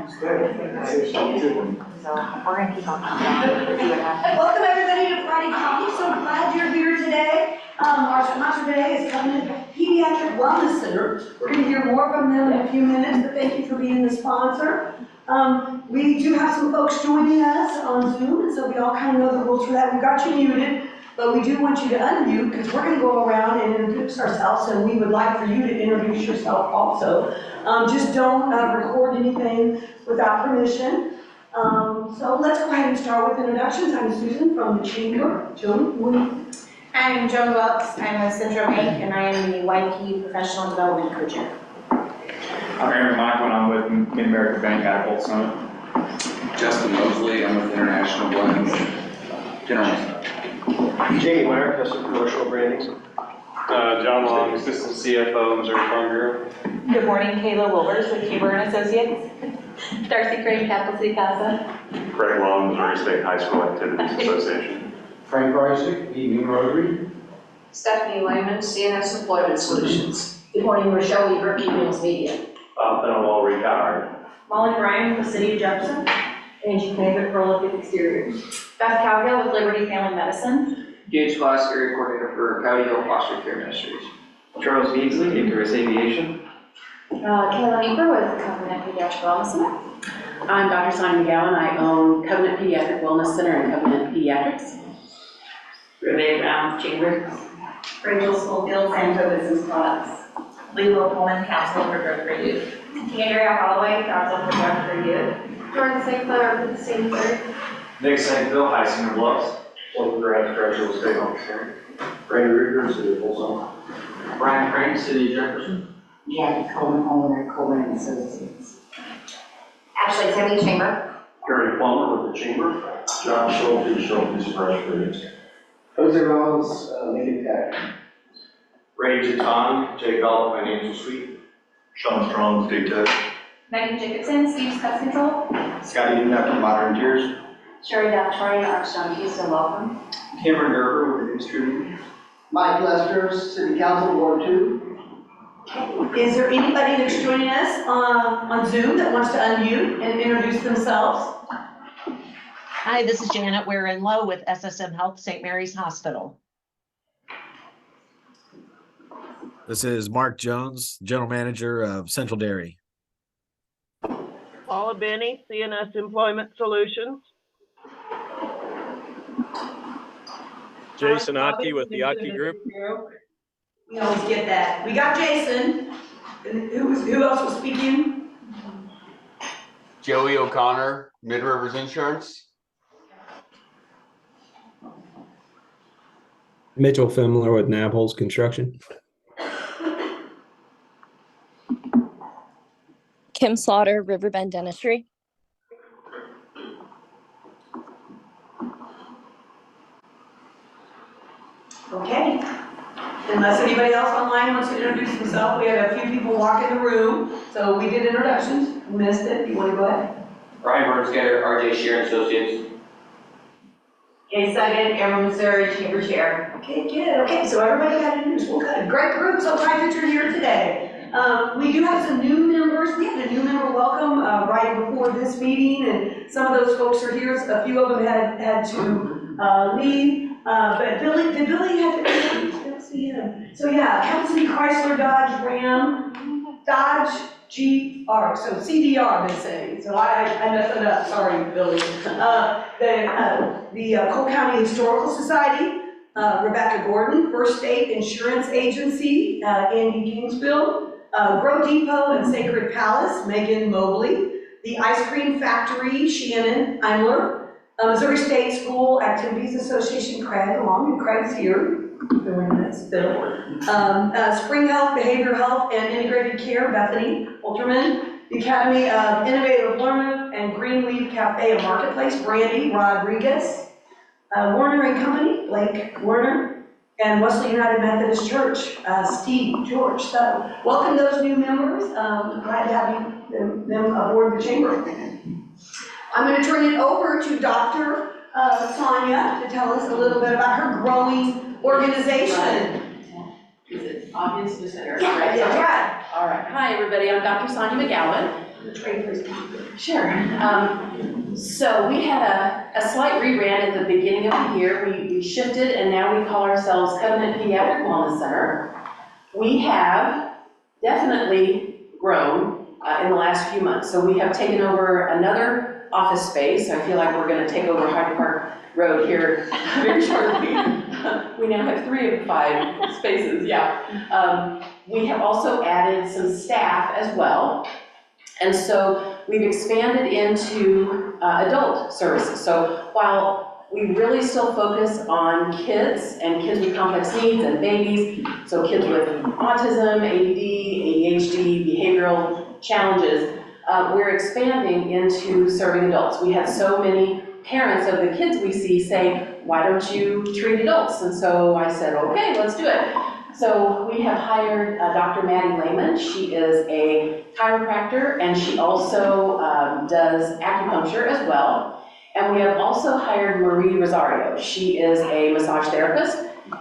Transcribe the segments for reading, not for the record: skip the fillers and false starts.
So we're gonna keep on coming. Welcome everybody to Friday Coffee. So glad you're here today. Our sponsor today is Covenant Pediatric Wellness Center. We're going to hear more from them in a few minutes, but thank you for being the sponsor. We do have some folks joining us on Zoom, and so we all kind of know the rules for that. We've got you muted, but we do want you to unmute because we're going to go around and introduce ourselves, and we would like for you to introduce yourself also. Just don't record anything without permission. So let's go ahead and start with introductions. I'm Susan from the Chamber. Joan? I'm Joan Welks. I'm with Central Bank, and I am the YP Professional Development Co-Chair. I'm Aaron Michael, and I'm with Mid-America Bank out of Old Summit. Justin Mosley, I'm with International Blends, General. Jamie Meyer, Customer Commercial Branding. John Long, Assistant CFO, Missouri Farm Bureau. Good morning, Kayla Wilbers with Huber and Associates. Darcy Crane, Capital City Casa. Craig Long, Missouri State High School Activities Association. Frank Reisig, Evening Rotary. Stephanie Lyman, CNS Employment Solutions. Good morning, Rochelle Weaver, Emails Media. Bob Fennell, retired. Molly Bryan with the City of Jefferson. Angie Favorite, Prolific Exteriors. Beth Cowgill with Liberty Family Medicine. Gage Glass, Area Coordinator for County Hill Foster Care Ministries. Charles Beasley, Icarus Aviation. Kayla Nieper with Covenant Pediatric Wellness Center. I'm Dr. Sonia McGowan. I own Covenant Pediatric Wellness Center and Covenant Pediatrics. Renee Brown, Chamber. Rachel Schofield, Santo Business Products. Lilo Pullman, Council for Drug Free Youth. Andrea Holloway, Council for Drug Free Youth. Jordan St. Clair with the Same Third. Nick St. Phil, High Center Bluffs. One graduate state officer. Randy Rigger, City of Folsom. Brian Crane, City of Jefferson. Jackie Coleman, owner, Coleman Associates. Ashley Timmy, Chamber. Gary Plummer with the Chamber. John Schulte, Schulte's Fresh Foods. Jose Ramos, Lincoln Tech. Ray Jaton, J. Bell, Financial Suite. Sean Strong, State Tech. Megan Jacobson, Steve's Pest Control. Scotty Newknapp from Modern Tiers. Sherry Doctory, Armstrong Houston, welcome. Cameron Gerber with Extreme. Mike Lester, City Council, Ward 2. Is there anybody that's joining us on Zoom that wants to unmute and introduce themselves? Hi, this is Janet We're-in-Low with SSM Health St. Mary's Hospital. This is Mark Jones, General Manager of Central Dairy. Paula Benny, CNS Employment Solutions. Jason Otkey with the Otkey Group. We always get that. We got Jason. And who else was speaking? Joey O'Connor, Mid Rivers Insurance. Mitchell Fimler with Nabholz Construction. Kim Slaughter, Riverbend Dentistry. Okay. Unless anybody else online wants to introduce themselves, we had a few people walk in the room, so we did introductions. Missed it. You want to go ahead? Ryan Burnsgetter, RJ Sheeran Associates. Kay Suggan, Amber, Missouri, Chamber Chair. Okay, good. Okay, so everybody got introduced. Well, good. Great group. So glad that you're here today. We do have some new members. We had a new member welcome right before this meeting, and some of those folks are here. A few of them had to leave. But did Billy have to see him? So yeah, Kansas City Chrysler Dodge Ram, Dodge Jeep, so CDR they say. So I messed it up, sorry Billy. The Cole County Historical Society, Rebecca Gordon, First State Insurance Agency, Andy Kingsville, Grow Depot and Sacred Palace, Megan Mobley, the Ice Cream Factory, Shannon Eimler, Missouri State School Activities Association, Craig Long, and Craig's here. Spring Health, Behavioral Health, and Integrated Care, Bethany Ulterman. The Academy of Innovative Learning and Greenleaf Cafe and Marketplace, Brandy Rodriguez. Warner and Company, Blake Warner. And Wesley United Methodist Church, Steve George. So welcome those new members. Glad to have them aboard the chamber. I'm going to turn it over to Dr. Sonia to tell us a little bit about her growing organization. Audience to center. Yeah, Right, that's okay. right. All right. Hi, everybody. I'm Dr. Sonia McGowan. Sure. So we had a slight rebrand at the beginning of the year. We shifted and now we call ourselves Covenant Pediatric Wellness Center. We have definitely grown in the last few months. So we have taken over another office space. I feel like we're going to take over Hyde Park Road here very shortly. We now have 3 of the 5 spaces, yeah. We have also added some staff as well. And so we've expanded into adult services. So while we really still focus on kids and kids with complex needs and babies, so kids with autism, ADD, ADHD, behavioral challenges, we're expanding into serving adults. We have so many parents of the kids we see say, why don't you treat adults? And so I said, okay, let's do it. So we have hired Dr. Maddie Lehman. She is a chiropractor and she also does acupuncture as well. And we have also hired Marie Rosario. She is a massage therapist.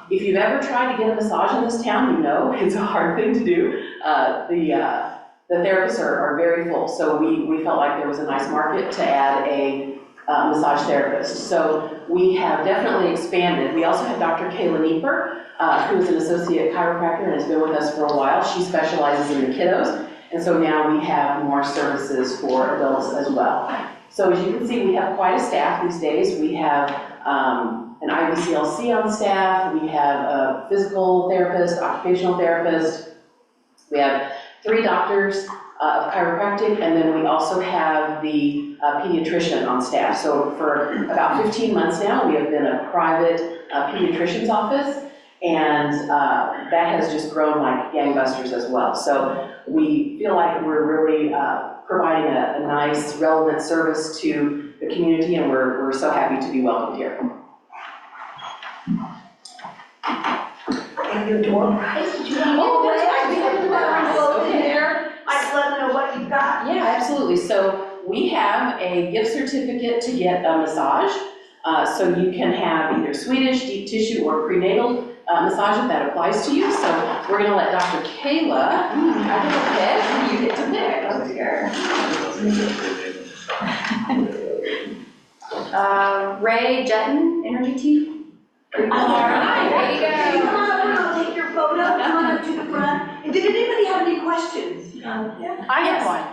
If you've ever tried to get a massage in this town, you know it's a hard thing to do. The therapists are very full, so we felt like there was a nice market to add a massage therapist. So we have definitely expanded. We also have Dr. Kayla Nieper, who is an associate chiropractor and has been with us for a while. She specializes in the kiddos, and so now we have more services for adults as well. So as you can see, we have quite a staff these days. We have an IBCLC on staff, we have a physical therapist, occupational therapist, we have 3 doctors of chiropractic, and then we also have the pediatrician on staff. So for about 15 months now, we have been a private pediatrician's office, and that has just grown like gangbusters as well. So we feel like we're really providing a nice, relevant service to the community, and we're so happy to be welcomed here. And your door prize, did you have there? I just let them know what you've got. Yeah, absolutely. So we have a gift certificate to get a massage. So you can have either Swedish, deep tissue, or prenatal massage if that applies to you. So we're going to let Dr. Kayla, I get to pick, you get to pick. Over here. Ray Jetton, Energy Tea. All right, there you go. Come on over, I'll take your photo, come on up to the front. And did anybody have any questions? Yeah. I have one.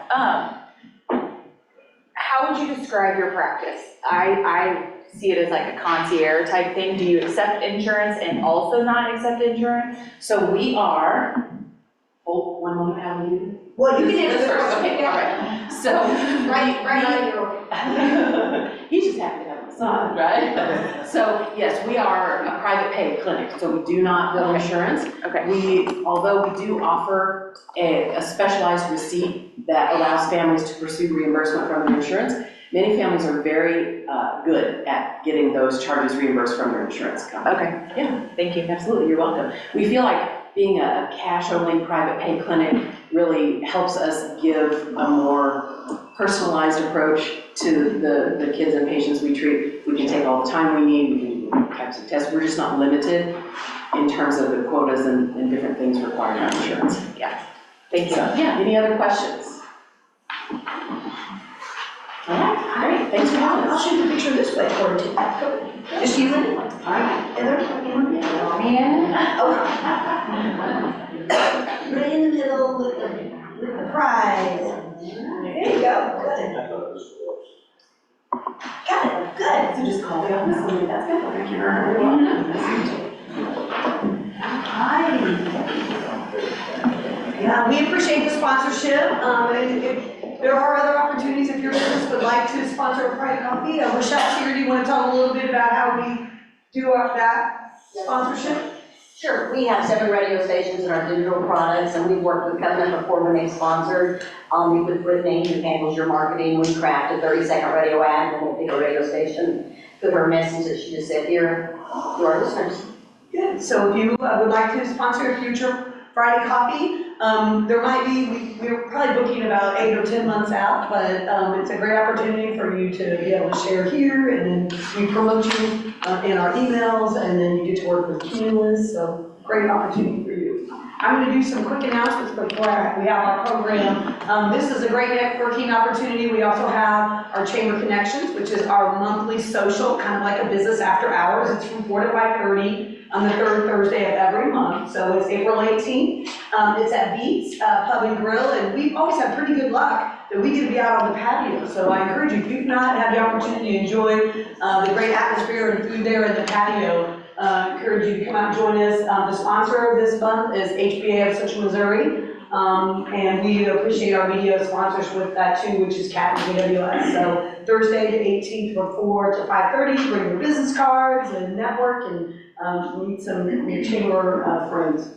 How would you describe your practice? I see it as like a concierge type thing. Do you accept insurance and also not accept insurance? So we are, oh, one moment, how do you? Well, you can answer This the first, question. okay, all right. So. He's just happy to have a massage, right? So, yes, we are a private paid clinic, so we do not bill insurance. Okay. Although we do offer a specialized receipt that allows families to pursue reimbursement from their insurance, many families are very good at getting those charges reimbursed from their insurance company. Okay. Yeah. Thank you. Absolutely, you're welcome. We feel like being a cash-only private pay clinic really helps us give a more personalized approach to the kids and patients we treat. We can take all the time we need, we can do types of tests. We're just not limited in terms of the quotas and different things required on insurance. Yeah. Thank you. So, yeah, any other questions? All right, great, thanks for having I'll us. shoot the picture this way for you. Just you and all right. Heather, you want me? Yeah. Right in the middle with the prize. There you go, good. Got it, good. So just call the office and that's good. Thank you very much. Hi. Yeah, we appreciate the sponsorship. And if there are other opportunities, if your business would like to sponsor a private coffee, Rochelle's here. Do you want to talk a little bit about how we do that sponsorship? Sure, we have 7 radio stations in our digital products, and we've worked with Covenant before when they've sponsored. With Brittany, who handles your marketing, we craft a 30-second radio ad, and we'll pick a radio station, put her message that she just said here to our listeners. Good, so if you would like to sponsor a future Friday coffee, there might be, we're probably booking about 8 or 10 months out, but it's a great opportunity for you to be able to share here, and then we promote you in our emails, and then you get to work with Cumulus, so great opportunity for you. I'm gonna do some quick announcements before we have our program. This is a great networking opportunity. We also have our Chamber Connections, which is our monthly social, kind of like a business after hours. It's from 4 to 5:30 on the third Thursday of every month. So it's April 18th. It's at Beats Pub and Grill, and we've always had pretty good luck that we get to be out on the patio. So I encourage you, if you've not had the opportunity to enjoy the great atmosphere and food there in the patio, encourage you to come out and join us. The sponsor of this month is HBA of Central Missouri, and we appreciate our media sponsors with that too, which is CAT and AWS. So Thursday the 18th from 4 to 5:30, bring your business cards and network and meet some chamber friends.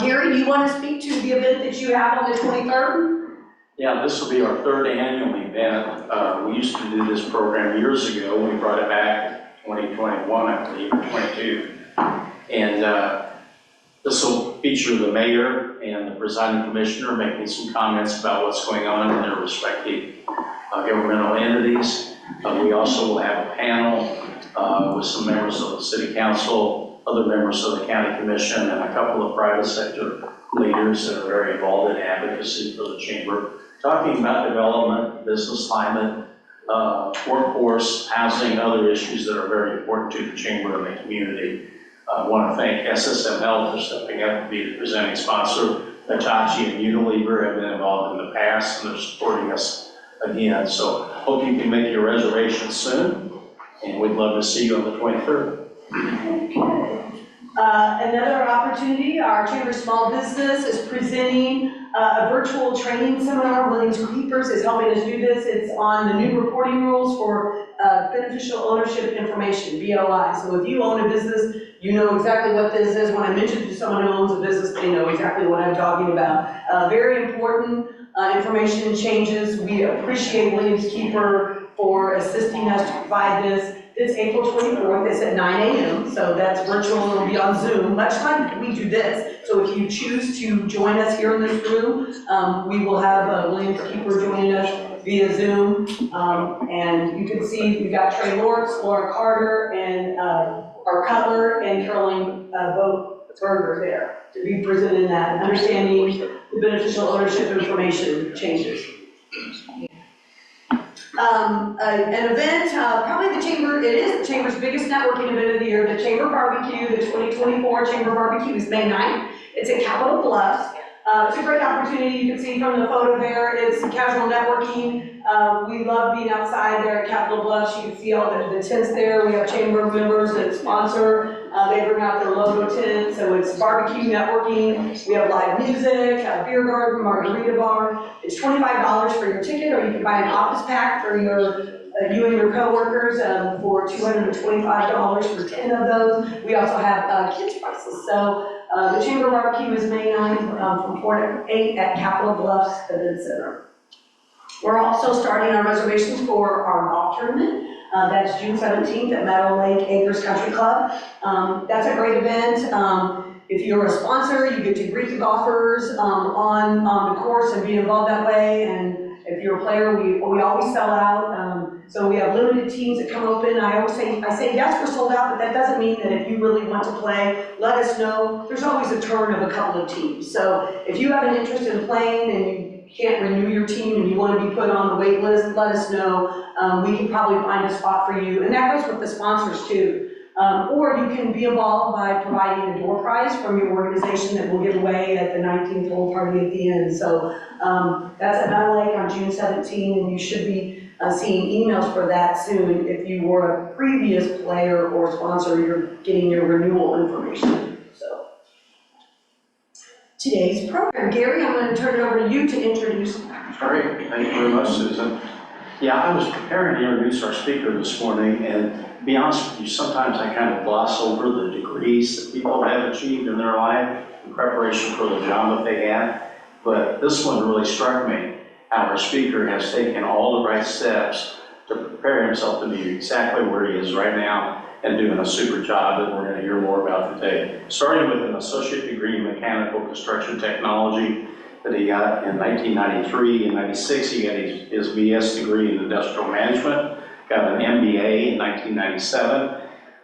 Gary, do you want to speak to the event that you have on the 23rd? Yeah, this will be our third annual event. We used to do this program years ago. We brought it back in 2021, I believe, or 22. And this will feature the mayor and the presiding commissioner making some comments about what's going on in their respective governmental entities. We also will have a panel with some members of the city council, other members of the county commission, and a couple of private sector leaders that are very involved in advocacy for the chamber, talking about development, business climate, workforce, housing, other issues that are very important to the chamber and the community. I want to thank SSM Health for stepping up to be the presenting sponsor. Hitachi and Unilever have been involved in the past, and they're supporting us again. So hope you can make your reservations soon, and we'd love to see you on the 23rd. Another opportunity, our Chamber Small Business is presenting a virtual training seminar. Williams Creepers is helping us do this. It's on the new reporting rules for beneficial ownership information, BOI. So if you own a business, you know exactly what this is. When I mention to someone who owns a business, they know exactly what I'm talking about. Very important information changes. We appreciate Williams Keeper for assisting us to provide this. It's April 24th, it's at 9 a.m., so that's virtual, it'll be on Zoom, much like we do this. So if you choose to join us here in this room, we will have Williams Keeper joining us via Zoom. And you can see we've got Trey Lawrence, Laura Carter, and our Cutler and Caroline Berger there to be presenting that, understanding the beneficial ownership information changes. An event, probably the Chamber, it is the Chamber's biggest networking event of the year, the Chamber Barbecue, the 2024 Chamber Barbecue is May 9th. It's at Capitol Bluffs. It's a great opportunity. You can see from the photo there, it's casual networking. We love being outside there at Capitol Bluffs. You can see all the tents there. We have Chamber members that sponsor. They bring out their logo tent, so it's barbecue networking. We have live music, a beer garden, margarita bar. It's $25 for your ticket, or you can buy an office pack for you and your coworkers for $225 for 10 of those. We also have kids prices. So the Chamber Barbecue is May 9th from 4 to 8 at Capitol Bluffs Event Center. We're also starting our reservations for our golf tournament. That's June 17th at Meadow Lake Acres Country Club. That's a great event. If you're a sponsor, you get to greet the golfers on the course and be involved that way. And if you're a player, we always sell out. So we have limited teams that come open. I say yes, we're sold out, but that doesn't mean that if you really want to play, let us know. There's always a turn of a couple of teams. So if you have an interest in playing and you can't renew your team and you want to be put on the wait list, let us know. We can probably find a spot for you. And that goes with the sponsors too. Or you can be involved by providing a door prize from your organization that we'll give away at the 19th hole party at the end. So that's at Meadow Lake on June 17, and you should be seeing emails for that soon. If you were a previous player or sponsor, you're getting your renewal information. So today's program, Gary, I'm going to turn it over to you to introduce. Great, thank you very much, Susan. Yeah, I was preparing to introduce our speaker this morning, and to be honest with you, sometimes I kind of gloss over the degrees that people have achieved in their life in preparation for the job that they have. But this one really struck me, how our speaker has taken all the right steps to prepare himself to be exactly where he is right now and doing a super job that we're going to hear more about today. Starting with an associate degree in mechanical construction technology that he got in 1993. In 96, he got his BS degree in industrial management, got an MBA in 1997.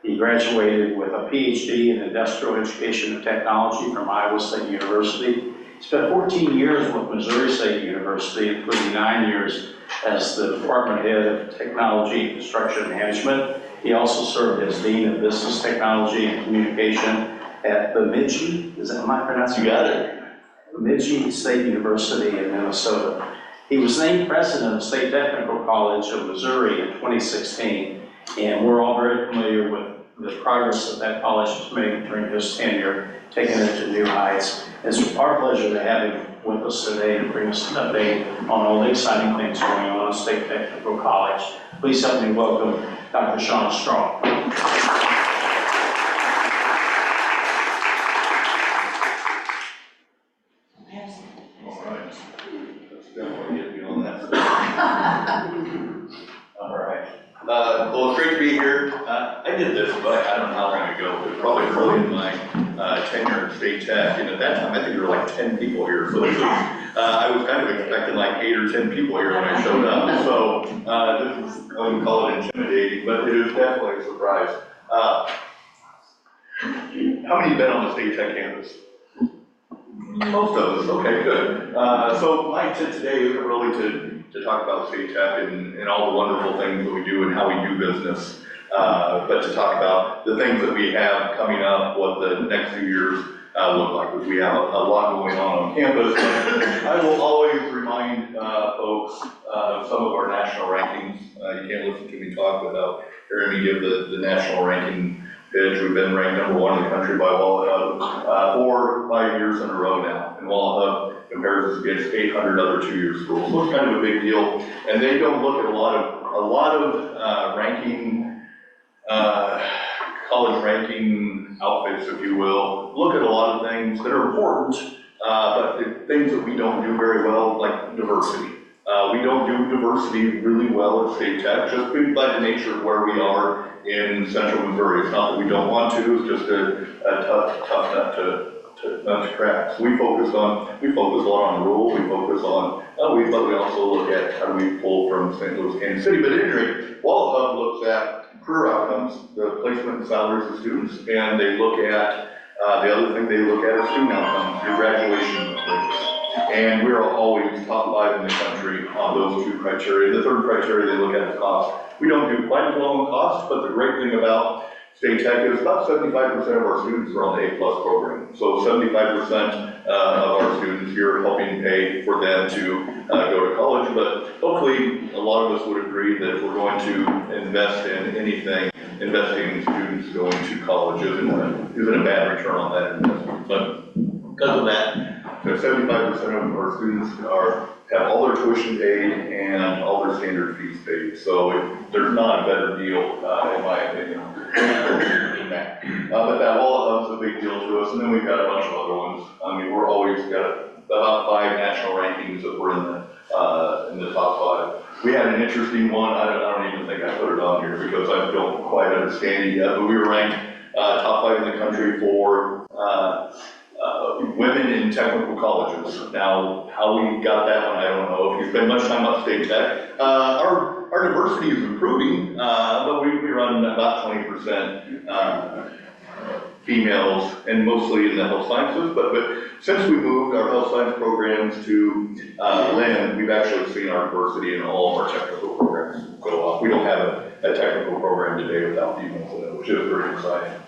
He graduated with a PhD in Industrial Education and Technology from Iowa State University. He spent 14 years with Missouri State University, including 9 years as the Department Head of Technology and Construction Management. He also served as Dean of Business Technology and Communication at Bemidji, is that my pronunciation? You got it. Bemidji State University in Minnesota. He was named president of State Technical College of Missouri in 2016, and we're all very familiar with the progress that that college has made during his tenure, taking it to new heights. It's our pleasure to have him with us today to bring us an update on all the exciting things going on at State Technical College. Please help me welcome Dr. Shawn Strong. Well, it's great to be here. I did this, but I don't know how long ago, but probably early in my tenure at State Tech, and at that time, I think there were like 10 people here, so I was kind of expecting like 8 or 10 people here when I showed up, so this is, I wouldn't call it intimidating, but it is definitely a surprise. How many have been on the State Tech campus? Most of us, okay, good. So my intent today isn't really to talk about State Tech and all the wonderful things that we do and how we do business, but to talk about the things that we have coming up, what the next few years look like, because we have a lot going on campus. I will always remind folks of some of our national rankings. You can't listen to me talk without hearing me give the national ranking pitch. We've been ranked #1 in the country by Walla Hub 4 or 5 years in a row now. And Walla Hub compares us against 800 other two-year schools. So it's kind of a big deal. And they don't look at a lot of ranking, college ranking outfits, if you will. Look at a lot of things that are important, but the things that we don't do very well, like diversity. We don't do diversity really well at State Tech, just by the nature of where we are in central Missouri. It's not that we don't want to, it's just a tough nut to crack. So we focus a lot on rural, we focus on, but we also look at how do we pull from St. Louis, Kansas City. But at any rate, Walla Hub looks at career outcomes, the placement and salaries of students, and they look at, the other thing they look at is student outcomes, your graduation rates. And we're always top 5 in the country on those 2 criteria. The third criteria they look at is cost. We don't do quite as well on cost, but the great thing about State Tech is about 75% of our students are on the A+ program. So 75% of our students here are helping pay for them to go to college. But hopefully a lot of us would agree that if we're going to invest in anything, investing in students going to college isn't a bad return on that investment. But because of that, 75% of our students have all their tuition paid and all their standard fees paid. So there's not a better deal, in my opinion, than that. But that all is a big deal to us. And then we've got a bunch of other ones. I mean, we're always got about 5 national rankings that we're in the top 5. We had an interesting one. I don't even think I put it on here because I don't quite understand it yet. But we were ranked top 5 in the country for women in technical colleges. Now, how we got that one, I don't know. If you spend much time at State Tech, our diversity is improving, but we run about 20% females, and mostly in the health sciences. But since we moved our health science programs to Lynn, we've actually seen our diversity in all of our technical programs go up. We don't have a technical program today without females in it, which is very exciting.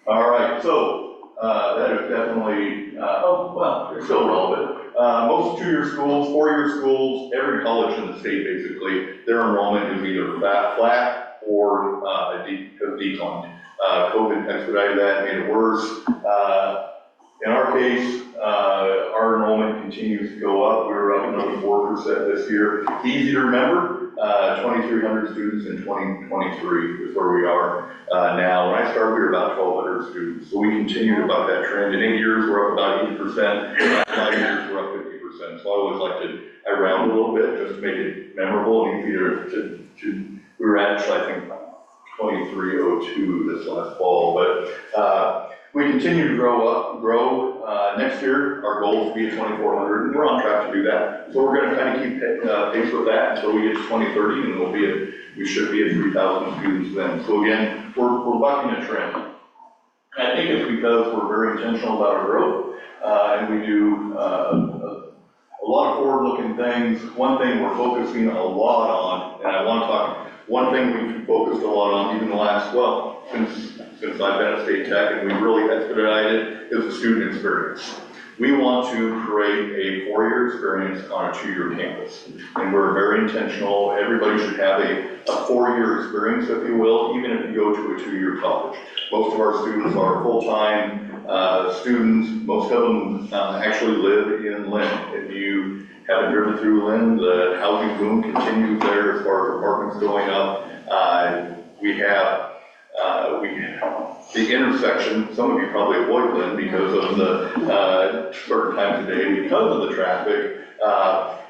All right, so that is definitely, it's still relevant. Most 2-year schools, 4-year schools, every college in the state basically, their enrollment is either flat or has declined. COVID expedited that and made it worse. In our case, our enrollment continues to go up. We're up another 4% this year. Easy to remember, 2,300 students in 2023 is where we are now. When I started, we were about 1,200 students. So we continued about that trend. In 8 years, we're up about 80%. 5 years, we're up 50%. So I always like to round a little bit just to make it memorable and easier we were actually, I think, 2302 this last fall. But we continue to grow. next year, our goal is to be at 2,400, and we're on track to do that. So we're gonna kind of keep pace with that until we get to 2030, and we should be at 3,000 students then. So again, we're bucking a trend. I think it's because we're very intentional about our growth, and we do a lot of forward-looking things. One thing we're focusing a lot on, and I want to talk, one thing we've focused a lot on even the last, well, since I've been at State Tech and we really expedited, is the student experience. We want to create a 4-year experience on a 2-year campus. And we're very intentional. Everybody should have a 4-year experience, if you will, even if you go to a 2-year college. Most of our students are full-time students. Most of them actually live in Lynn. If you haven't driven through Lynn, the housing boom continues there as far as apartments going up. We have the intersection. Some of you probably avoid Lynn because of the certain times of day, because of the traffic.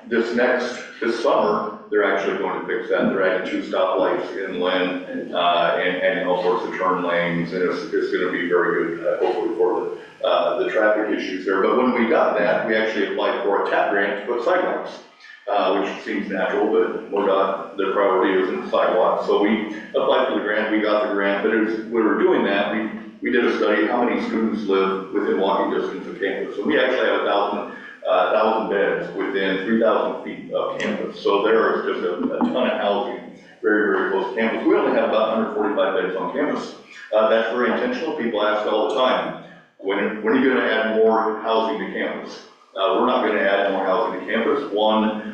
This summer, they're actually going to fix that. They're adding 2 stoplights in Lynn and all sorts of turn lanes, and it's going to be very good, hopefully, for the traffic issues there. But when we got that, we actually applied for a TAP grant to put sidewalks, which seems natural, but MoDOT, their priority isn't sidewalks. So we applied for the grant, we got the grant, but when we were doing that, we did a study of how many students live within walking distance of campus. So we actually have 1,000 beds within 3,000 feet of campus. So there is just a ton of housing very, very close to campus. We only have about 145 beds on campus. That's very intentional. People ask all the time, when are you going to add more housing to campus? We're not going to add more housing to campus. One,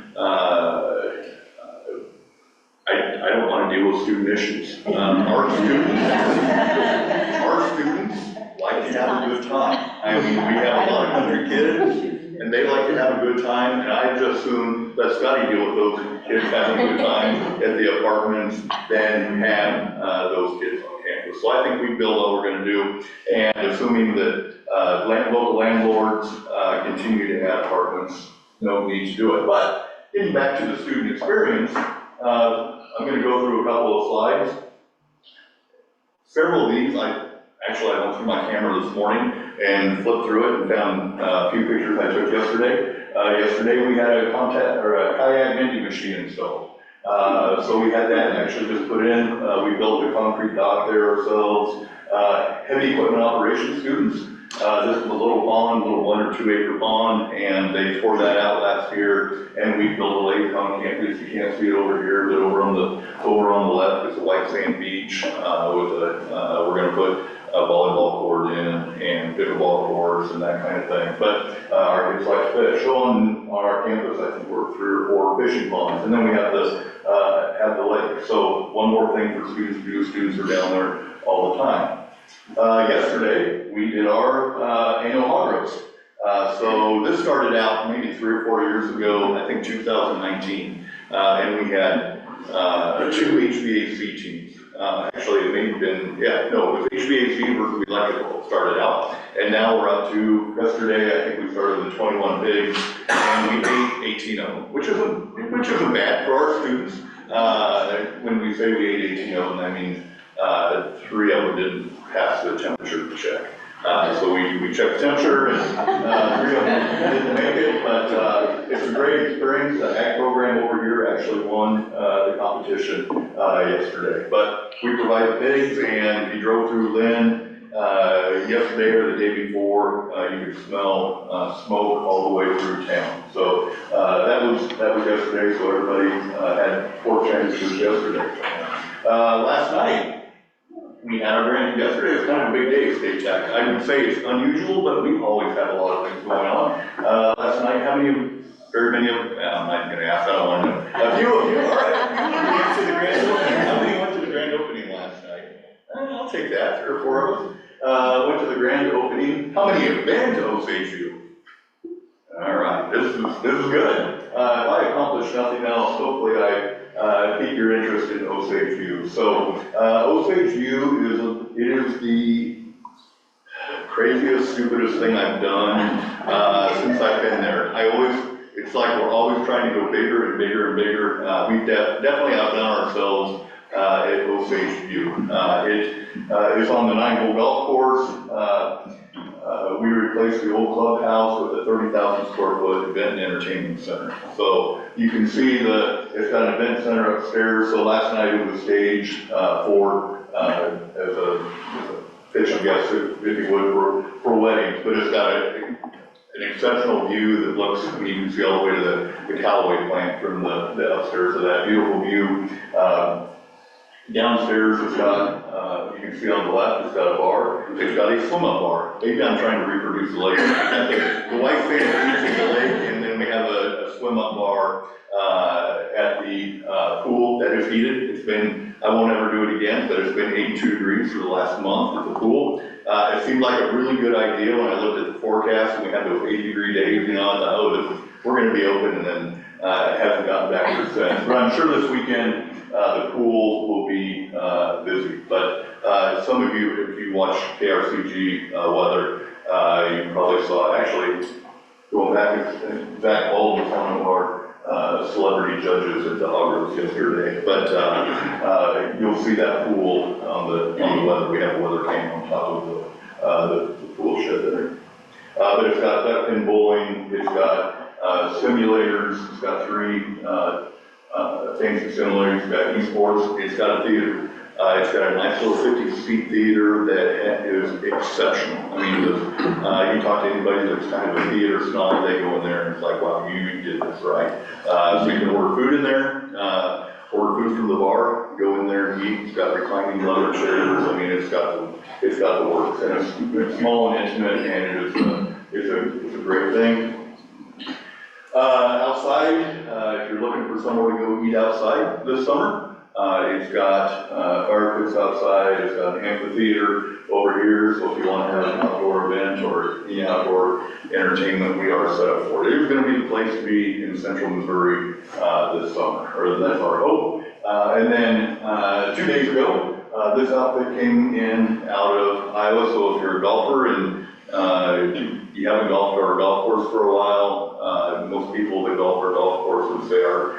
I don't want to deal with student issues. Our students like to have a good time. I mean, we have a lot of hungry kids, and they like to have a good time, and I just assume let Scotty deal with those kids having a good time at the apartments than have those kids on campus. So I think we build what we're going to do, and assuming that local landlords continue to add apartments, no need to do it. But getting back to the student experience, I'm going to go through a couple of slides. Several of these, I went through my camera this morning and flipped through it and found a few pictures I took yesterday. Yesterday we had a kayak vending machine installed. So we had that actually just put in. We built a concrete dock there ourselves. Heavy equipment operations students. This is a little pond, a little 1 or 2 acre pond, and they tore that out last year, and we built a lake on campus. You can't see it over here, but over on the left is a white sand beach we're going to put a volleyball court in and pickleball courts and that kind of thing. But our kids like to fish. So on our campus, I think we're 3 or 4 fishing ponds, and then we have the lake. So one more thing for students to do. Students are down there all the time. Yesterday, we did our annual hog roast. So this started out maybe 3 or 4 years ago, I think 2019, and we had 2 HVAC teams. Actually, it may have been, it was HVAC versus electrical started out, and now we're up to, yesterday, I think we started with 21 pigs, and we ate 18 of them, which isn't bad for our students. When we say we ate 18 of them, that means 3 of them didn't pass the temperature check. So we checked the temperature, and 3 of them didn't make it, but it's a great experience. The ag program over here actually won the competition yesterday. But we provide the pigs, and if you drove through Lynn yesterday or the day before, you could smell smoke all the way through town. So that was yesterday, so everybody had pork sandwiches yesterday. Last night, we had our grand. Yesterday was kind of a big day at State Tech. I would say it's unusual, but we always have a lot of things going on. Last night, very many of, I'm not going to ask, I don't want to know. A few of you, all right. How many went to the grand opening last night? I'll take that, 3 or 4 of us. Went to the grand opening. How many have been to OSHU? All right, this is good. If I accomplish nothing else, hopefully I pique your interest in OSHU. So OSHU is the craziest, stupidest thing I've done since I've been there. It's like we're always trying to go bigger and bigger and bigger. We've definitely outdone ourselves at OSHU. It is on the 9-hole golf course. we replaced the old clubhouse with a 30,000 square foot event and entertainment center. So you can see it's got an event center upstairs. So last night it was staged as a pitch, I guess, if you would, for weddings. But it's got an exceptional view that looks, you can see all the way to the Callaway plant from the upstairs of that beautiful view. Downstairs, it's got, you can see on the left, it's got a bar. It's got a swim-up bar. Maybe I'm trying to reproduce the lake. The white thing is using the lake, and then we have a swim-up bar at the pool that is heated. It's been, I won't ever do it again, but it's been 82 degrees for the last month at the pool. It seemed like a really good idea when I looked at the forecast and we had those 80-degree days, you know, I thought, oh, we're going to be open, and then it hasn't gotten back to since. But I'm sure this weekend the pool will be busy. But some of you, if you watch KRCG weather, you probably saw, actually, going back, Zach Baldwin was one of our celebrity judges at the Hog Roast yesterday. But you'll see that pool on the weather. We have a weather cam on top of the pool shed there. But it's got duck pin bowling, it's got simulators, it's got 3 things and simulators, it's got esports, it's got a theater. It's got a nice little 50-seat theater that is exceptional. I mean, you talk to anybody that's kind of a theater snob, they go in there and it's like, wow, you did this right. So you can order food in there, order food from the bar, go in there and eat. It's got reclining leather chairs. I mean, it's got the works, and it's small and intimate, and it's a great thing. Outside, if you're looking for somewhere to go eat outside this summer, it's got fire pits outside, it's got an amphitheater over here, so if you want to have an outdoor event or any outdoor entertainment, we are set up for it. It is going to be the place to be in central Missouri this summer, or that's our hope. And then 2 days ago, this outfit came in out of Iowa, so if you're a golfer and you haven't golfed or a golf course for a while, most people that golf or golf course would say are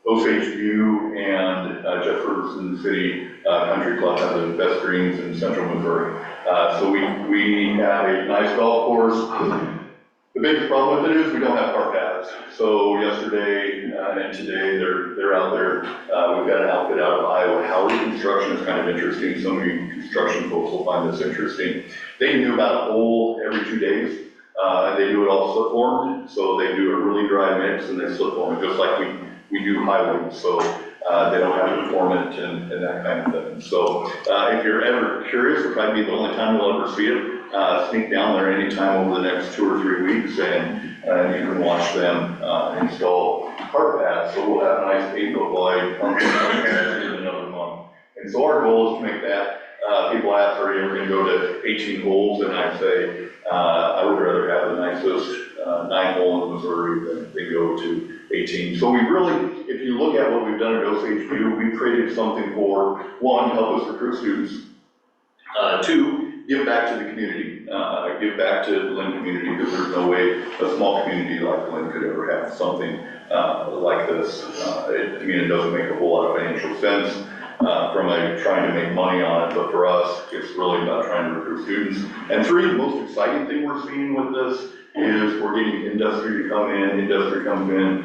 Osage View and Jefferson City Country Club have the best greens in central Missouri. So we have a nice golf course. The biggest problem with it is we don't have car paths. So yesterday and today they're out there. We've got an outfit out of Iowa. Howard Construction is kind of interesting. Some of you construction folks will find this interesting. They can do about a hole every 2 days. And they do it all slip formed. So they do a really dry mix and they slip form it just like we do highways. So they don't have to form it and that kind of thing. So if you're ever curious, it'll probably be the only time you'll ever see it. Sneak down there anytime over the next 2 or 3 weeks and you can watch them install cart paths. So we'll have a nice 8-foot wide pumpkin in another month. And so our goal is to make that. People ask, are you ever going to go to 18 holes? And I say, I would rather have the nicest 9-hole in Missouri than go to 18. So we really, if you look at what we've done at Osage View, we've created something for, 1, help us recruit students, 2, give back to the community, give back to the Lynn community, because there's no way a small community like Lynn could ever have something like this. It doesn't make a whole lot of financial sense from trying to make money on it, but for us, it's really about trying to recruit students. And 3, the most exciting thing we're seeing with this is we're getting industry to come in. Industry comes in,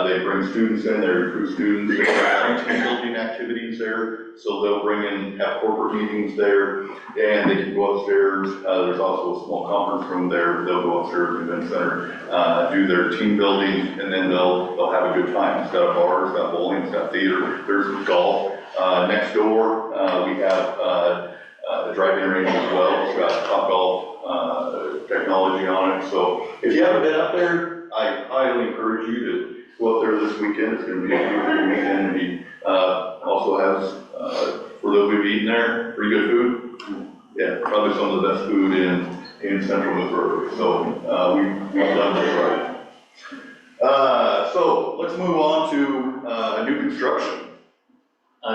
they bring students in, they recruit students, they have team building activities there, so they'll bring in, have corporate meetings there, and they can go upstairs. There's also a small conference room there. They'll go upstairs to the event center, do their team building, and then they'll have a good time. It's got a bar, it's got bowling, it's got theater, there's golf. Next door, we have the driving range as well. It's got Topgolf technology on it. So if you haven't been up there, I highly encourage you to go up there this weekend. It's going to be a beautiful weekend. And he also has, for those who've eaten there, pretty good food. Yeah, probably some of the best food in central Missouri. So we've done this right. So let's move on to new construction.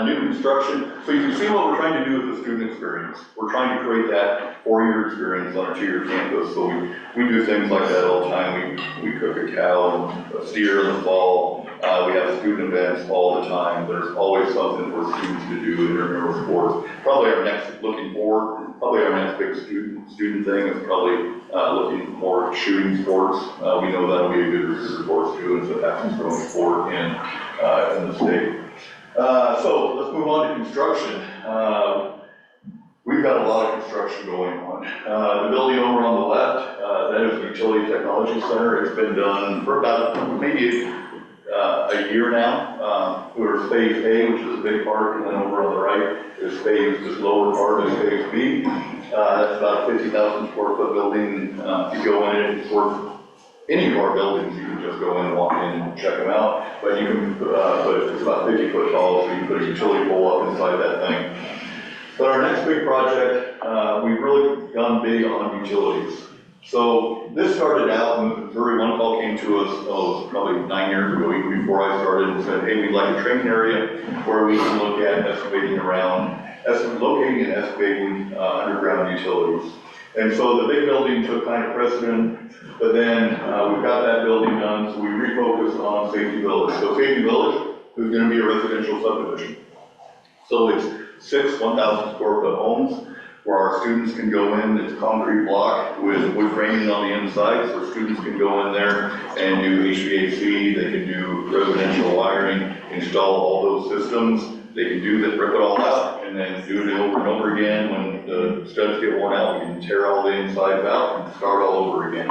New construction, so you can see what we're trying to do with the student experience. We're trying to create that 4-year experience on a 2-year campus. So we do things like that all the time. We cook a cow and a steer in the fall. We have student events all the time. There's always something for students to do in intramural sports. Probably our next looking forward Probably our next big student thing is probably looking more at shooting sports. We know that'll be a good recruiter for us too, and it's the fastest growing sport in the state. So let's move on to construction. We've got a lot of construction going on. The building over on the left, that is the Utility Technology Center. It's been done for about maybe a year now. We're phase A, which is a big part, and then over on the right is this lower part is phase B. That's about a 50,000 square foot building. If you go in it, it's worth any of our buildings. You can just go in and walk in and check them out. But you can, but it's about 50 foot tall, so you can put a utility pole up inside that thing. But our next big project, we've really gone big on utilities. So this started out when Missouri, one call came to us, probably 9 years ago, even before I started, and said, hey, we'd like a training area where we can look at locating and excavating underground utilities. And so the big building took kind of precedent, but then we've got that building done, so we refocused on Safety Village. So Safety Village is going to be a residential subdivision. So it's 6 1,000 square foot homes where our students can go in. It's a concrete block with wood framing on the inside, so students can go in there and do HVAC, they can do residential wiring, install all those systems. They can do that, rip it all out, and then do it over and over again. When the studs get worn out, we can tear all the insides out and start all over again.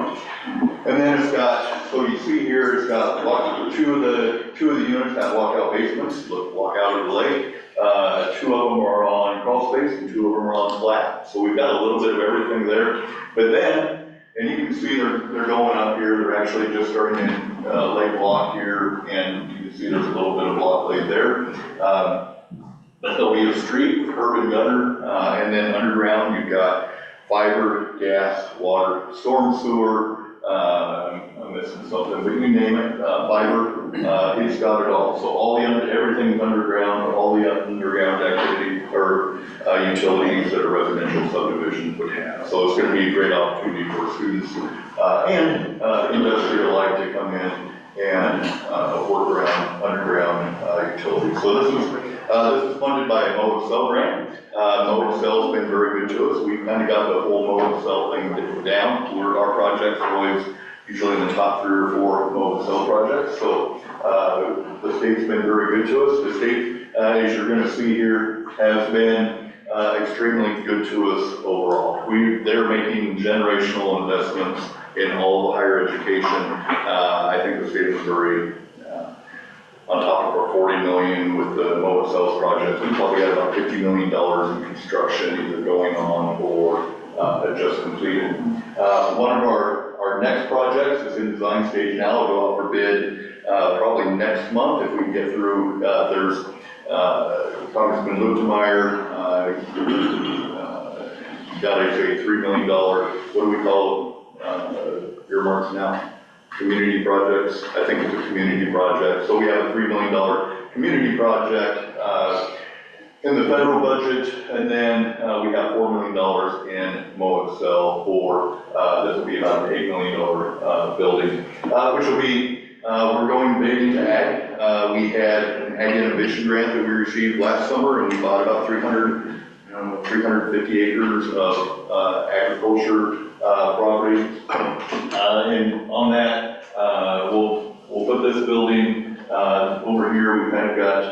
And then it's got, so you see here, it's got two of the units have walkout basements, walk out of the lake. 2 of them are on crawl space and 2 of them are on flat. So we've got a little bit of everything there. But then, and you can see they're going up here. They're actually just starting in lake block here, and you can see there's a little bit of block laid there. But there'll be a street with curb and gutter, and then underground you've got fiber, gas, water, storm sewer. I'm missing something, but you name it, fiber, it's got it all. So everything's underground, all the underground activity or utilities that a residential subdivision would have. So it's going to be a great opportunity for students and industry alike to come in and work around underground utilities. So this is funded by a MoExcel grant. MoExcel's been very good to us. We've kind of got the whole MoExcel thing down. Our projects are always usually in the top 3 or 4 MoExcel projects. So the state's been very good to us. The state, as you're going to see here, has been extremely good to us overall. They're making generational investments in all higher education. I think the state of Missouri, on top of our $40 million with the MoExcel's project, we probably got about $50 million in construction either going on or just completed. One of our next projects is in design stage now. It'll go out for bid probably next month if we can get through. There's Congressman Lutemeyer, got a $3 million, what do we call earmarks now? Community projects. I think it's a community project. So we have a $3 million community project in the federal budget, and then we have $4 million in MoExcel for, this will be about an $8 million building, which will be, we're going big into ag. We had an ag innovation grant that we received last summer, and we bought about 350 acres of agriculture property. And on that, we'll put this building over here. We kind of got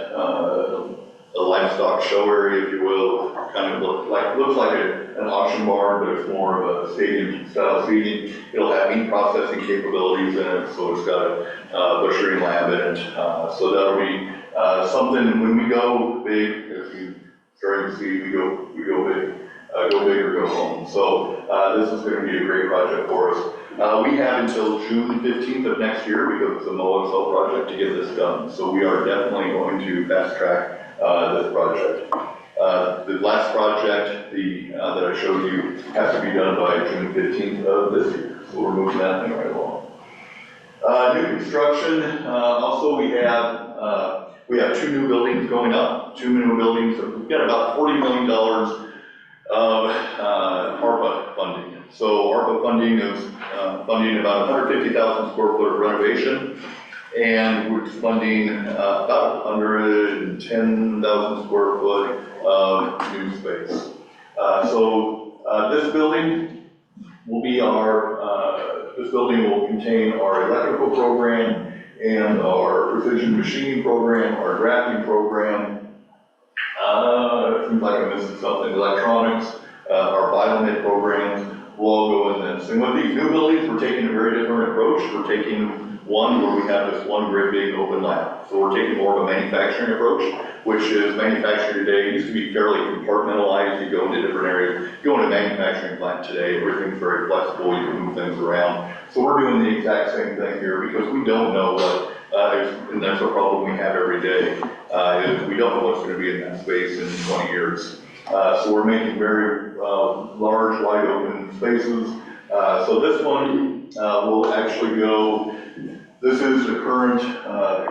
a livestock show area, if you will. Kind of looks like an auction barn, but it's more of a stadium style seating. It'll have meat processing capabilities in it, so it's got a butchering lab in it. So that'll be something when we go big, as you starting to see, we go big. Go big or go home. So this is going to be a great project for us. We have until June 15th of next year, because it's a MoExcel project, to get this done. So we are definitely going to fast track this project. The last project that I showed you has to be done by June 15th of this year. So we're moving that thing right along. New construction. Also, we have 2 new buildings going up. 2 new buildings. So we've got about $40 million of ARPA funding. So ARPA funding is funding about 150,000 square foot of renovation, and we're funding about 110,000 square foot of new space. So This building will be this building will contain our electrical program and our precision machining program, our drafting program. It seems like I'm missing something. Electronics, our biomed programs will all go in this. And with these new buildings, we're taking a very different approach. We're taking one where we have this one great big open lab. So we're taking more of a manufacturing approach, which is manufacturing today used to be fairly compartmentalized. You go into different areas. You go into a manufacturing plant today, everything's very flexible. You can move things around. So we're doing the exact same thing here because we don't know what, and that's a problem we have every day, is we don't know what's going to be in that space in 20 years. So we're making very large, wide open spaces. So this one will actually go, this is the current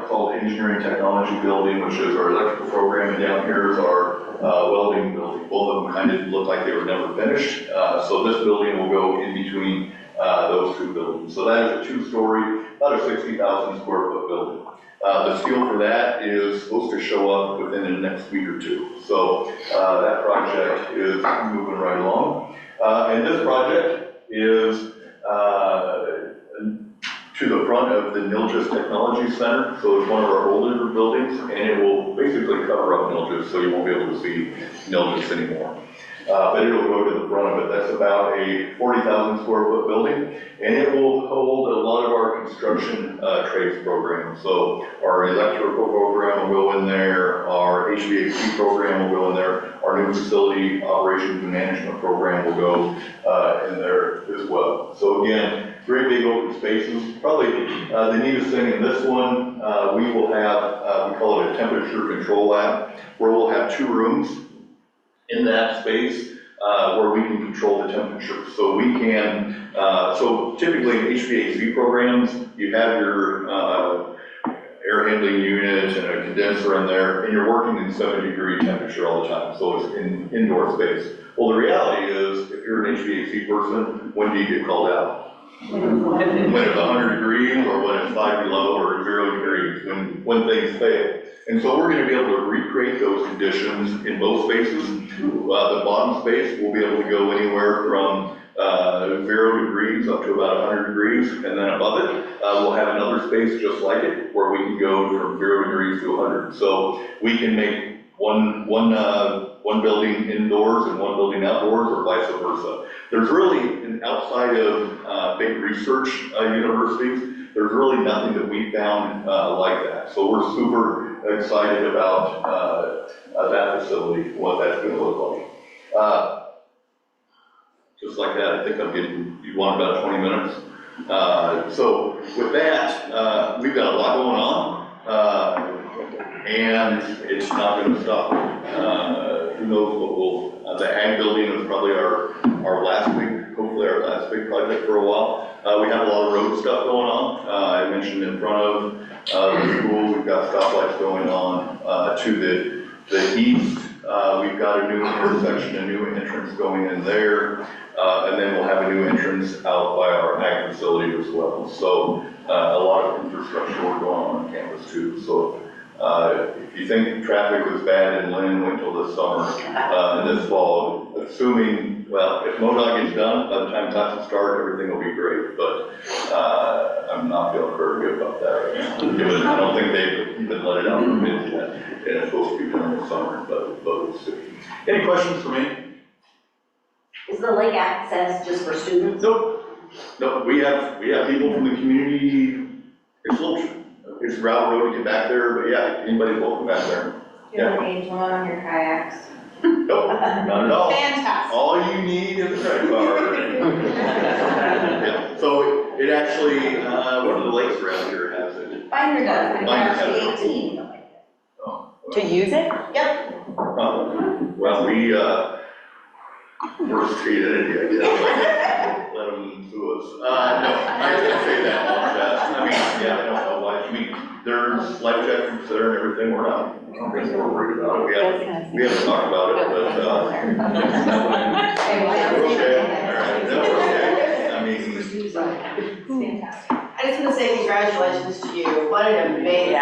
called Engineering Technology Building, which is our electrical program, and down here is our welding building. Both of them kind of look like they were never finished. So this building will go in between those two buildings. So that is a 2-story, about a 60,000 square foot building. The steel for that is supposed to show up within the next week or two. So that project is moving right along. And this project is to the front of the Nilgis Technology Center. So it's one of our older buildings, and it will basically cover up Nilgis, so you won't be able to see Nilgis anymore. But it'll go to the front of it. That's about a 40,000 square foot building, and it will hold a lot of our construction trades programs. So our electrical program will go in there, our HVAC program will go in there, our new facility operations and management program will go in there as well. So again, great big open spaces. Probably the neatest thing in this one, we will have, we call it a temperature control lab, where we'll have 2 rooms in that space where we can control the temperature. So we can, so typically in HVAC programs, you have your air handling unit and a condenser in there, and you're working in 70-degree temperature all the time. So it's in indoor space. Well, the reality is, if you're an HVAC person, when do you get called out? When it's 100 degrees, or when it's 5 below, or 0 degrees, when things fail. And so we're going to be able to recreate those conditions in both spaces. The bottom space will be able to go anywhere from 0 degrees up to about 100 degrees, and then above it, we'll have another space just like it, where we can go from 0 degrees to 100. So we can make one building indoors and one building outdoors, or vice versa. There's really, outside of big research universities, there's really nothing that we found like that. So we're super excited about that facility, what that's going to look like. Just like that, I think I'm getting, you want about 20 minutes. So with that, we've got a lot going on, and it's not going to stop. Who knows what will, the ag building is probably our last big, hopefully our last big project for a while. We have a lot of road stuff going on. I mentioned in front of the school, we've got stoplights going on. To the east, we've got a new intersection, a new entrance going in there. And then we'll have a new entrance out by our ag facility as well. So a lot of infrastructure work going on campus too. So if you think traffic was bad in Lynn, wait till this summer and this fall. Assuming, well, if MoDOT gets done, by the time classes start, everything will be great. But I'm not feeling very good about that right now. I don't think they've even let it out for bids yet. And it's supposed to be done this summer, but we'll see. Any questions for me? Is the lake access just for students? Nope. No, we have people from the community. It's gravel road to get back there, but yeah, anybody's welcome back there. Do you have an age limit on your kayaks? Nope, not at all. Fantastic. All you need is a credit card. Yeah. So it actually, one of the lakes around here has it. Binder does, and Binder it's has it. 18. Oh, To use it? Yep. well, we're a state entity, I guess. Let them sue us. No, I can't say that one. I mean, yeah, I don't know why. I mean, there's life jackets there and everything. We're not, I don't think we're worried about it. We haven't talked about it, but, we're okay. All right, no, we're okay. I mean, I just want to say congratulations to you. What an amazing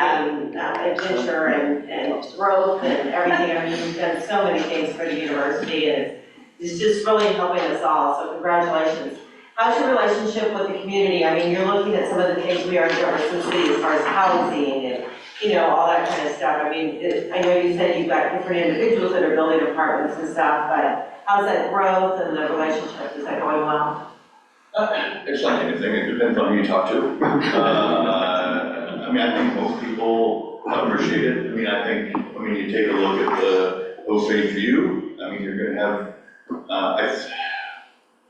adventure and growth and everything. I mean, you've done so many things for the university, and it's is just really helping us all, so congratulations. How's your relationship with the community? I mean, you're looking at some of the things we are in Jefferson City as far as housing and, all that kind of stuff. I mean, I know you said you've got different individuals that are building apartments and stuff, but how's that growth and the relationship? Is that going well? It's like anything, it depends on who you talk to. I mean, I think most people appreciate it. I mean, I think, you take a look at the Osage view, I mean, you're gonna have,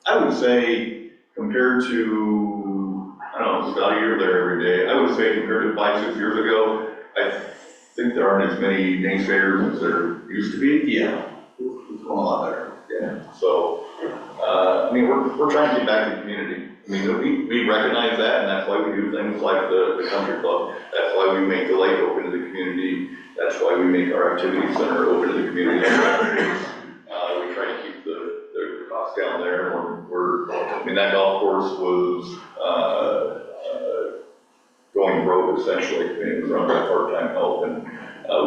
I would say, compared to, I don't know, Scotty, you're there every day, I would say compared to 5-6 years ago, I think there aren't as many naysayers as there used to be. Yeah. It's going a lot better, yeah. So, we're trying to get back to the community. I mean, we recognize that, and that's why we do things like the country club. That's why we make the lake open to the community. That's why we make our activity center open to the community. We try to keep the costs down there. That golf course was going broke essentially. It was run by part-time help, and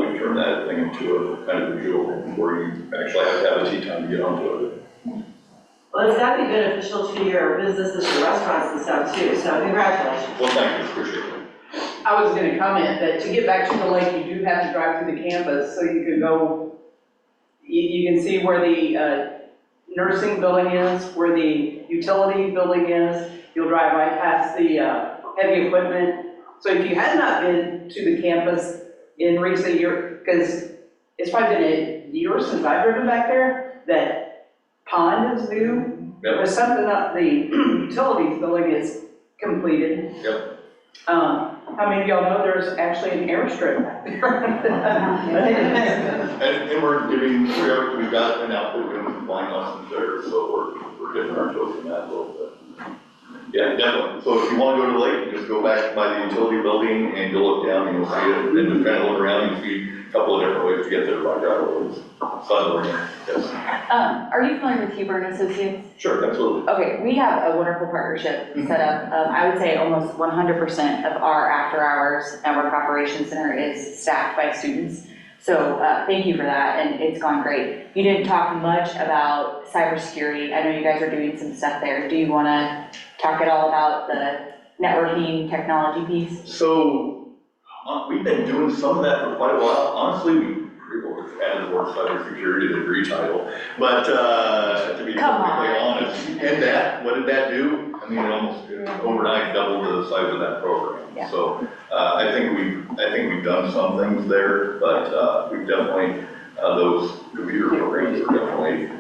we've turned that thing into a kind of a jewel where you actually have to have a tee time to get onto it. Well, it's got to be beneficial to your businesses and restaurants and stuff too, so congratulations. Well, thank you, appreciate it. I was gonna comment that to get back to the lake, you do have to drive through the campus, so you can go, you can see where the nursing building is, where the utility building is. You'll drive right past the heavy equipment. So if you had not been to the campus in recent years, because it's probably been a year since I've driven back there, that pond is new. Yep. There's something up, the utilities building is completed. Yep. How many of y'all know there's actually an airstrip back there? And we're giving, we've got an outfit doing some flying lessons there, so we're getting our toes in that a little bit. Yeah, definitely. So if you want to go to the lake, you just go back by the utility building and you'll look down and you'll see it. And just kind of look around and see a couple of different ways to get there by driveways. Yes. Are you familiar with Huber and Associates? Sure, absolutely. Okay, we have a wonderful partnership set up. I would say almost 100% of our after hours network operations center is staffed by students. So thank you for that, and it's gone great. You didn't talk much about cybersecurity. I know you guys are doing some stuff there. Do you want to talk at all about the networking technology piece? So we've been doing some of that for quite a while. Honestly, we pretty much added the word cybersecurity to the degree title. But to be perfectly honest, and that, what did that do? I mean, it almost overnight doubled the size of that program. Yeah. So I think we've done some things there, but we've definitely those computer programs are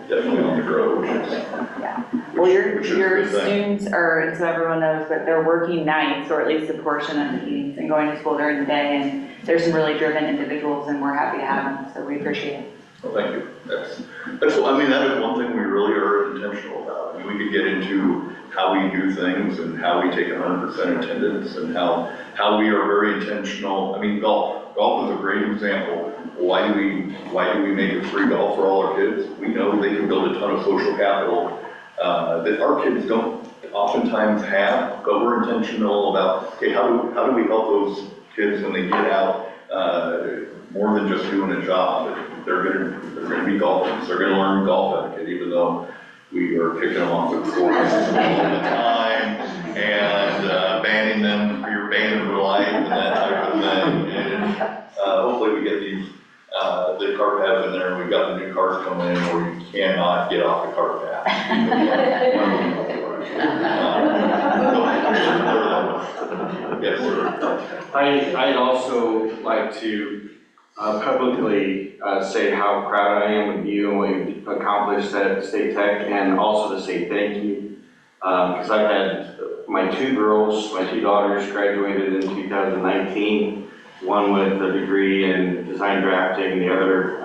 definitely on the grow, which is yeah. Well, your good thing. students are, and so everyone knows, but they're working nights, or at least a portion of the evenings, and going to school during the day. And there's some really driven individuals, and we're happy to have them. So we appreciate it. Well, thank you. That's that is one thing we really are intentional about. I mean, we could get into how we do things and how we take 100% attendance and how we are very intentional. I mean, golf is a great example. Why do we make it free golf for all our kids? We know they can build a ton of social capital that our kids don't oftentimes have, but we're intentional about, okay, how do we help those kids when they get out, more than just doing a job? They're gonna be golfers. They're gonna learn golf etiquette, even though we are kicking them off the course all the time and banning them. You're banned for life and that type of thing. And hopefully we get these the cart paths in there, and we've got the new cars coming in where you cannot get off the cart path. Yes, sir. I'd also like to publicly say how proud I am of you and what you've accomplished at State Tech, and also to say thank you. Because I've had my two daughters graduated in 2019. One with a degree in design drafting, the other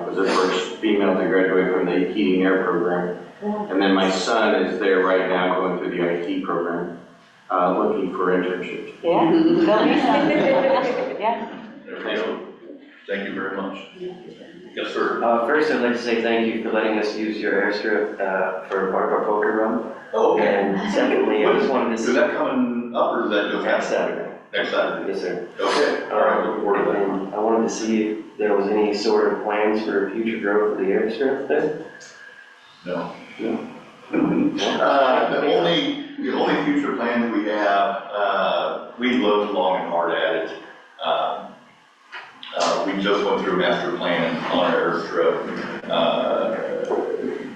was the first female to graduate from the heating air program. And then my son is there right now going through the IT program, looking for internships. Yeah. Yeah. Thank you very much. Yes, sir. First, I'd like to say thank you for letting us use your airstrip for part of our poker run. Oh, okay. And secondly, I just wanted to see. Is that coming up, or is that just next Saturday? Next Saturday? Yes, sir. Okay, all right, looking forward to that. I wanted to see if there was any sort of plans for future growth of the airstrip there. No. The only future plans we have, we looked long and hard at it. We just went through a master plan on our airstrip,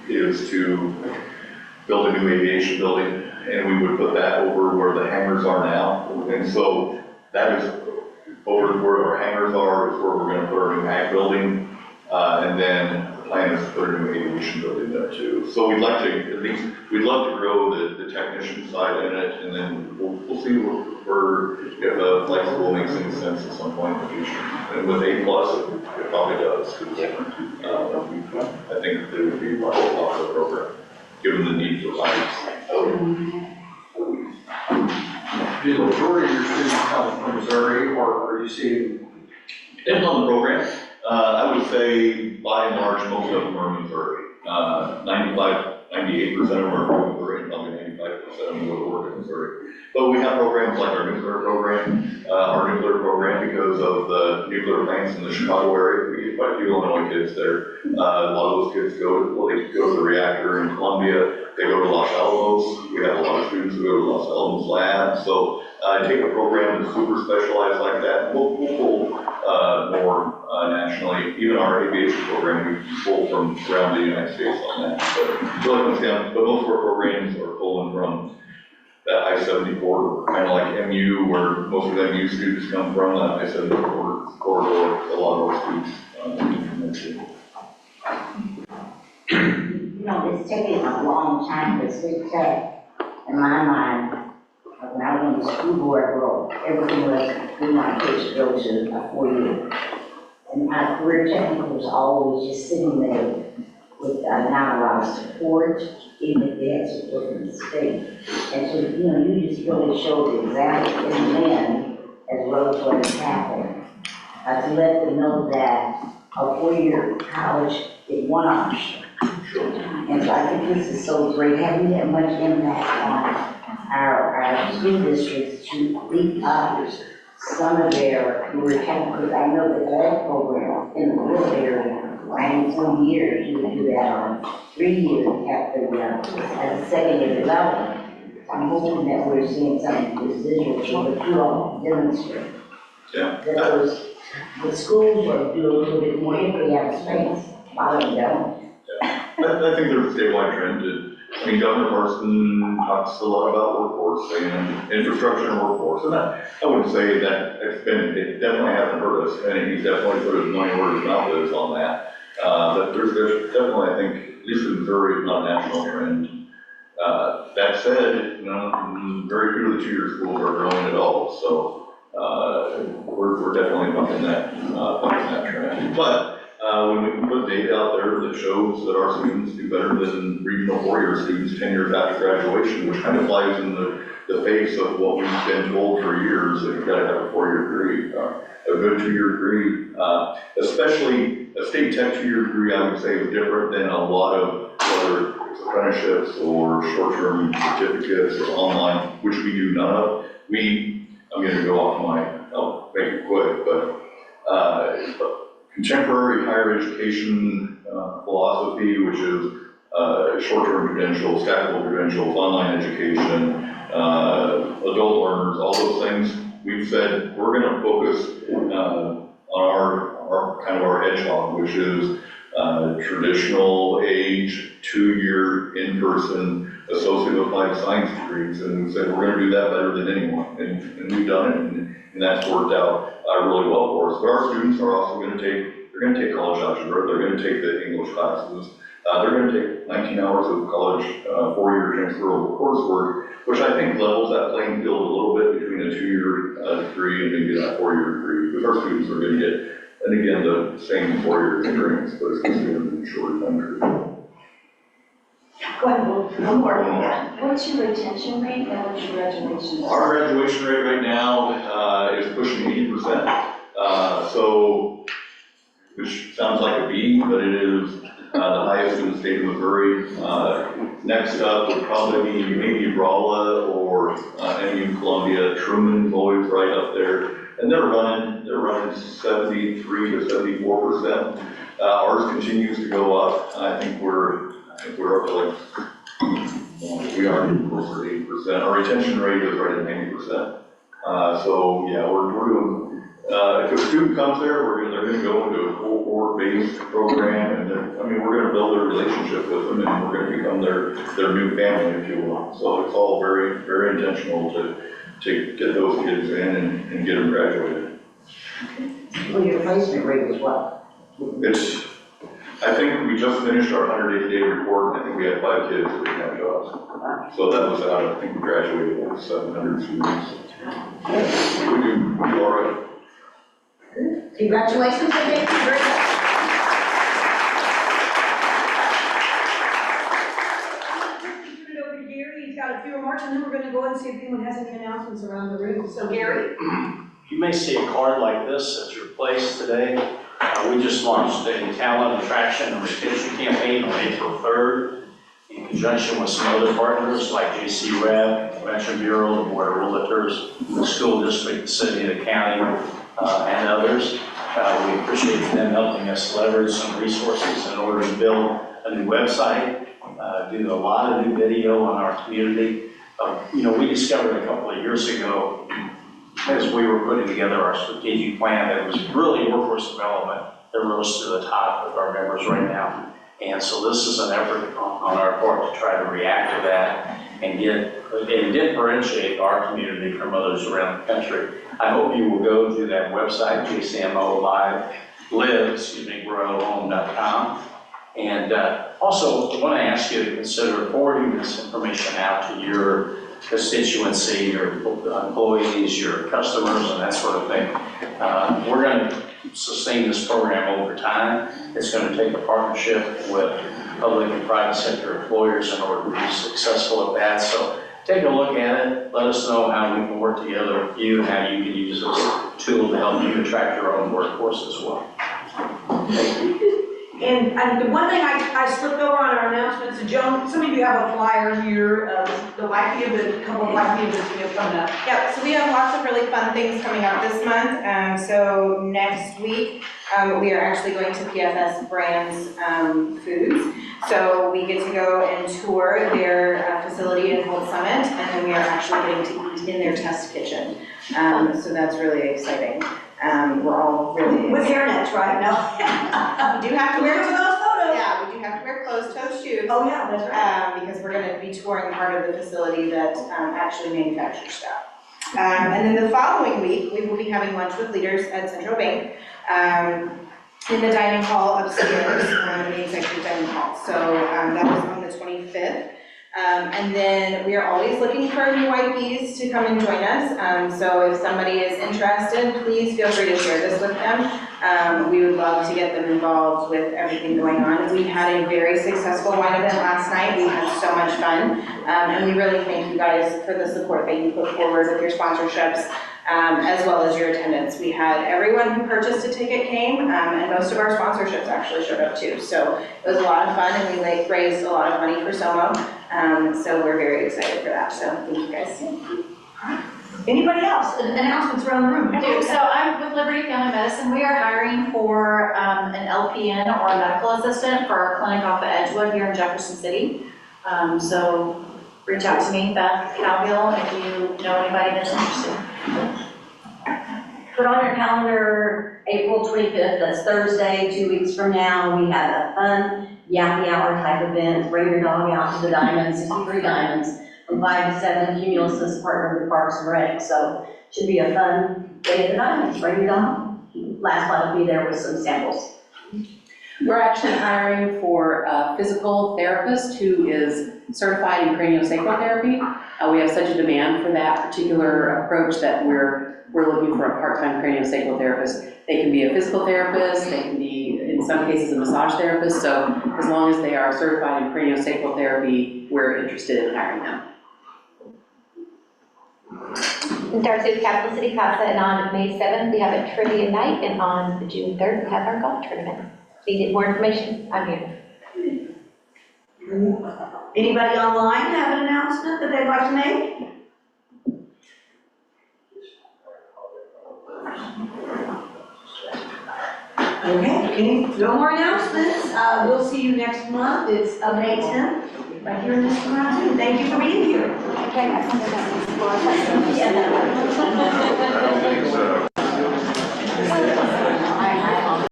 is to build a new aviation building, and we would put that over where the hangars are now. And so that is over where our hangars are, is where we're gonna put our new ag building. And then the plan is to put a new aviation building there too. So we'd like to, at least, we'd love to grow the technician side in it, and then we'll see if a flight school makes any sense at some point in the future. And with A+, it probably does. I think there would be a lot of the program, given the need for pilots. Do the majority of your students come from Missouri, or are you seeing? Depends on the program. I would say, by and large, most of them are in Missouri. 98% of them are from Missouri, and probably 95% of them go to work in Missouri. But we have programs like our nuclear program, because of the nuclear plants in the Chicago area. We get quite a few Illinois kids there. A lot of those kids go to the reactor in Columbia. They go to Los Alamos. We have a lot of students who go to Los Alamos Lab. So take a program that's super specialized like that. We'll pull more nationally. Even our aviation program, we pull from around the United States on that. But most of our programs are pulling from that I-70 corridor, kind of like MU, where most of the MU students come from, that I-70 corridor, a lot of our students. You know, it's taken a long time to switch tech. In my mind, when I went to school board role, everything was, we want kids to go to a 4-year. And my career technical was always just sitting there with not a lot of support, even if they had support from the state. And so, you know, you just really show the example in the end, as well as what has happened, to let them know that a 4-year college is one option. And so I think this is so great. Have we had much impact on our school districts to lead up some of their career technical? Because I know that that program in the rural area, 4 years, you would do that on 3 years at the second year development. I'm hoping that we're seeing some residual from what you all demonstrate. Yeah. That those, the schools will do a little bit more if they have space, while they don't. I think there's a statewide trend. Governor Parson talks a lot about workforce and infrastructure and workforce. And I would say that it definitely hasn't hurt us. And he's definitely put his money where his mouth is on that. But there's definitely, I think, at least in Missouri, it's not a national trend. That said, very few of the 2-year schools are growing at all. So we're definitely bucking that trend. But when we can put data out there that shows that our students do better than regional 4-year students 10 years after graduation, which kind of flies in the face of what we've been told for years, that you've got to have a 4-year degree, a good 2-year degree, especially a state tech 2-year degree, I would say is different than a lot of whether it's apprenticeships or short-term certificates or online, which we do none of. I'm going to go off I'll make it quick, but contemporary higher education philosophy, which is short-term credentials, stackable credentials, online education, adult learners, all those things. We've said we're going to focus on our kind of our hedgehog, which is traditional age 2-year in-person associate applied science degrees, and we said we're going to do that better than anyone, and we've done it, and that's worked out really well for us. But our students are also going to take college algebra, they're going to take the English classes, they're going to take 19 hours of college 4-year transferable coursework, which I think levels that playing field a little bit between a 2-year degree and maybe that 4-year degree, because our students are going to get, and again, the same 4-year experience, but it's going to be in a shorter time period. One more. What's your retention rate and what's your graduation rate? Our graduation rate right now is pushing 80%. So, which sounds like a B, but it is the highest in the state of Missouri. Next up would probably be maybe Rolla or MU Columbia. Truman's always right up there. And they're running 73 to 74%. Ours continues to go up. I think we're think we're up to like, we are close to 80%. Our retention rate is right at 90%. So yeah, we're doing, if a student comes there, they're gonna go into a cohort-based program, and then, I mean, we're gonna build a relationship with them, and we're gonna become their new family, if you will. So it's all very, very intentional to get those kids in and get them graduated. Well, your placement rate is what? I think we just finished our 180-day report, and I think we had 5 kids that didn't have jobs. So that was out, I think we graduated with 700 students. We do all right. Congratulations, and thank you very much. Turn it over to Gary, he's got a few remarks, and then we're gonna go and see if anyone has any announcements around the room. So Gary. You may see a card like this at your place today. We just launched a talent attraction and retention campaign on April 3rd in conjunction with some other partners like JC Rep, Convention Bureau, the Board of Realtors, the school district, the city, the county, and others. We appreciate them helping us leverage some resources in order to build a new website, do a lot of new video on our community. We discovered a couple of years ago as we were putting together our strategic plan that was really workforce development that rose to the top with our members right now. And so this is an effort on our part to try to react to that and differentiate our community from others around the country. I hope you will go to that website, growhome.com. And also, I want to ask you to consider forwarding this information out to your constituency, your employees, your customers, and that sort of thing. We're going to sustain this program over time. It's going to take a partnership with public and private sector employers in order to be successful at that. So take a look at it. Let us know how we can work together with you and how you can use this tool to help you attract your own workforce as well. Thank you. And the one thing I slipped over on our announcements, so Joan, some of you have a flyer here, the YP event, a couple of YP events we have coming up. Yep, so we have lots of really fun things coming up this month. So next week, we are actually going to PFS Brands Foods. So we get to go and tour their facility in Holt Summit, and then we are actually getting to eat in their test kitchen. So that's really exciting. We're all really With hairnets, right? No. We do have to wear those photos. Yeah, we do have to wear closed-toe shoes. Oh, yeah, that's right. Because we're going to be touring part of the facility that actually manufactures stuff. And then the following week, we will be having lunch with leaders at Central Bank in the dining hall upstairs, the executive dining hall. So that is on the 25th. And then we are always looking for new YPs to come and join us. So if somebody is interested, please feel free to share this with them. We would love to get them involved with everything going on. We had a very successful wine event last night. We had so much fun. And we really thank you guys for the support that you put forward with your sponsorships, as well as your attendance. We had everyone who purchased a ticket came, and most of our sponsorships actually showed up too. So it was a lot of fun, and we raised a lot of money for SOMO. So we're very excited for that. So thank you guys. Anybody else? Announcements around the room? I do. So I'm with Liberty Family Medicine. We are hiring for an LPN or a medical assistant for our clinic off of Edgewood here in Jefferson City. So reach out to me, Beth Calgill, if you know anybody that's interested. Put on your calendar, April 25th, that's Thursday, 2 weeks from now. We have a fun yappy hour type event. Bring your dog out to the Diamonds, 63 Diamonds, from 5 to 7. Cumulus partner with Parks and Rec, so should be a fun day at the Diamonds. Bring your dog. Last one will be there with some samples. We're actually hiring for a physical therapist who is certified in craniosacral therapy. We have such a demand for that particular approach that we're looking for a part-time craniosacral therapist. They can be a physical therapist, they can be, in some cases, a massage therapist. So as long as they are certified in craniosacral therapy, we're interested in hiring them. Thursday, the Capital City Casa, and on May 7th, we have a trivia night, and on June 3rd, we have our golf tournament. If you need more information, I'm here. Anybody online have an announcement that they'd like to make? Okay, no more announcements. We'll see you next month. It's May 10th, right here in this room. Thank you for being here. Okay, I think I don't think so.